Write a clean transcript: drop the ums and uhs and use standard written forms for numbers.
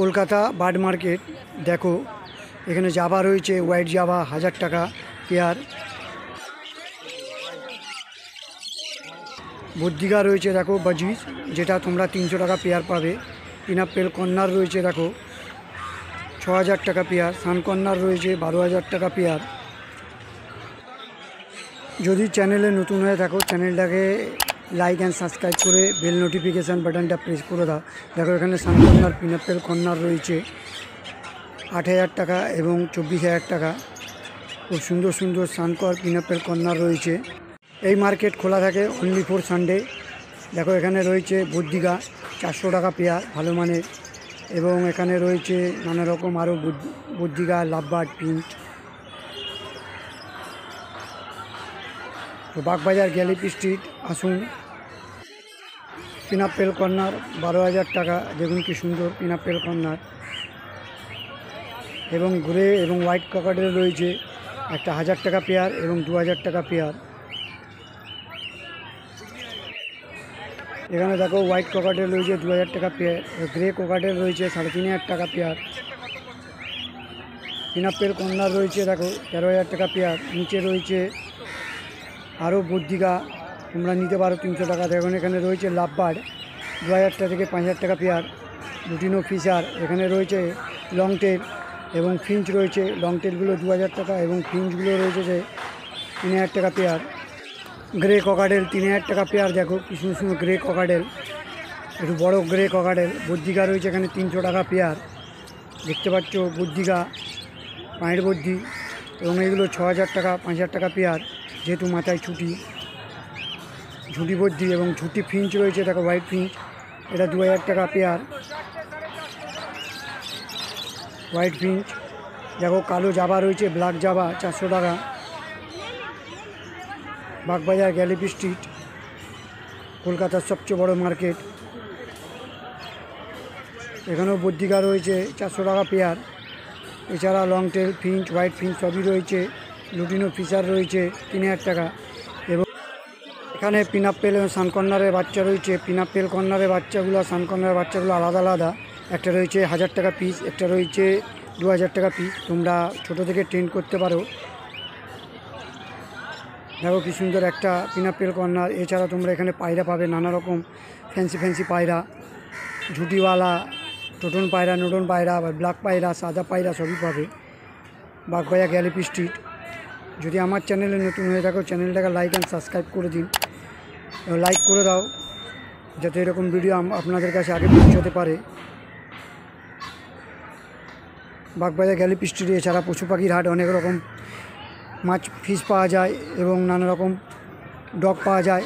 Kolkata bird market. দেখো এখানে Java রয়েছে, হোয়াইট জাভা 1000 টাকা পেয়ার। বুদ্ধিকা রয়েছে দেখো বাজিজ, যেটা তোমরা 300 টাকা পেয়ার পাবে। পিনাপেল কর্নার রয়েছে দেখো 6000 টাকা পেয়ার। সান কর্নার রয়েছে 12000 টাকা পেয়ার। যদি চ্যানেলে নতুন হয়ে থাকো চ্যানেলটাকে লাইক অ্যান্ড সাবস্ক্রাইব করে বেল নোটিফিকেশান বাটনটা প্রেস করে দাও। দেখো এখানে সান কর্নার পিনাপেল কর্নার রয়েছে 8000 টাকা এবং 24000 টাকা। খুব সুন্দর সুন্দর সানকর পিনাপেল কর্নার রয়েছে। এই মার্কেট খোলা থাকে অনলি ফর সানডে। দেখো এখানে রয়েছে বুদ্ধিকা 400 টাকা পেয়ার ভালো মানের, এবং এখানে রয়েছে নানা রকম আরও বুদ্ধিকা, লাভবার্ড, পিঙ্ক। তো বাগবাজার গ্যালিপ স্ট্রিট আসুন। পিনাপেল কর্নার 12000 টাকা। দেখুন কি সুন্দর পিনাপেল কর্নার। এবং গ্রে এবং হোয়াইট ককাটেল রয়েছে একটা 1000 টাকা পেয়ার এবং 2000 টাকা পেয়ার। এখানে দেখো হোয়াইট ককাটেল রয়েছে 2000 টাকা পেয়ার, গ্রে ককাটেল রয়েছে 3500 টাকা পেয়ার। পিনাপেল কর্নার রয়েছে দেখো 13000 টাকা পেয়ার। নিচে রয়েছে আরও বুদ্ধিকা, তোমরা নিতে পারো 300 টাকা। দেখুন এখানে রয়েছে লাভবার্ড 2000 টাকা থেকে 5000 টাকা পেয়ার। লুটিনো ফিশার এখানে রয়েছে লং টেল এবং ফিঞ্চ রয়েছে। লং টেলগুলো 2000 টাকা এবং ফিঞ্চগুলো রয়েছে যে 3000 টাকা পেয়ার। গ্রে ককাটেল 3000 টাকা পেয়ার। দেখো কি সুন্দর সুন্দর গ্রে ককাটেল, একটু বড় গ্রে ককাটেল। বুদ্ধিকা রয়েছে এখানে 300 টাকা পেয়ার। দেখতে পাচ্ছ বুদ্ধিকা, পায়ের বুদ্ধি, এবং এগুলো 6000 টাকা 5000 টাকা পেয়ার, যেহেতু মাথায় ঝুঁটি বুদ্ধি। এবং ঝুঁটি ফিঞ্চ রয়েছে দেখো হোয়াইট ফিঞ্চ, এটা 2000 টাকা পেয়ার হোয়াইট ফিঞ্চ। দেখো কালো জাভা রয়েছে, ব্ল্যাক জাভা 400 টাকা। বাগবাজার গ্যালিপ স্ট্রিট কলকাতার সবচেয়ে বড় মার্কেট। এখানেও বুদ্ধিকা রয়েছে 400 টাকা পেয়ার। এছাড়া long tail, Finch, white Finch সবই রয়েছে। লুটিনো ফিশার রয়েছে 3000 টাকা। এবং এখানে পিনাপেল এবং সানকর্নারের বাচ্চা রয়েছে। পিনাপেল কর্নারের বাচ্চাগুলো, সানকর্নারের বাচ্চাগুলো আলাদা আলাদা। একটা রয়েছে 1000 টাকা পিস, একটা রয়েছে 2000 টাকা পিস। তোমরা ছোটো থেকে ট্রেন করতে পারো। দেখো কি সুন্দর একটা পিনাপেল কর্নার। এছাড়া তোমরা এখানে পায়রা পাবে, নানা রকম ফ্যান্সি ফ্যান্সি পায়রা, ঝুটিওয়ালা, টোটন পায়রা, নোটন পায়রা, আবার ব্ল্যাক পায়রা, সাদা পায়রা সবই পাবে বাগবাজার গ্যালিপ স্ট্রিট। যদি আমার চ্যানেলে নতুন হয়ে থাকো চ্যানেলটাকে লাইক অ্যান্ড সাবস্ক্রাইব করে দিন, লাইক করে দাও যাতে এরকম ভিডিও আপনাদের কাছে আগে পৌঁছাতে পারে। বাগবাজার গ্যালিপ স্ট্রিটে এছাড়া পশু পাখির হাট, অনেক রকম মাছ ফিশ পাওয়া যায় এবং নানা রকম ডগ পাওয়া যায়।